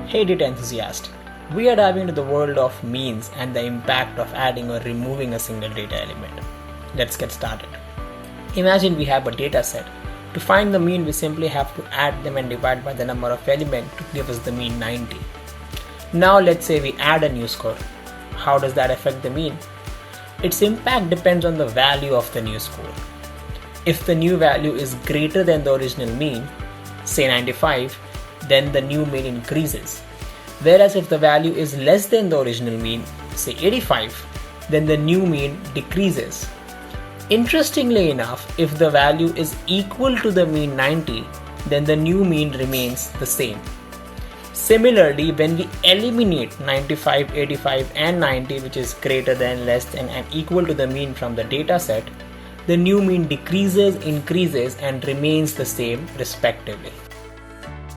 Hey data enthusiast, we are diving into the world of means and the impact of adding or removing a single data element. Let's get started. Imagine we have a data set. To find the mean, we simply have to add them and divide by the number of elements to give us the mean 90. Now let's say we add a new score. How does that affect the mean? Its impact depends on the value of the new score. If the new value is greater than the original mean, say 95, then the new mean increases. Whereas if the value is less than the original mean, say 85, then the new mean decreases. Interestingly enough, if the value is equal to the mean 90, then the new mean remains the same. Similarly, when we eliminate 95, 85 and 90, which is greater than, less than and equal to the mean from the data set, the new mean decreases, increases and remains the same respectively.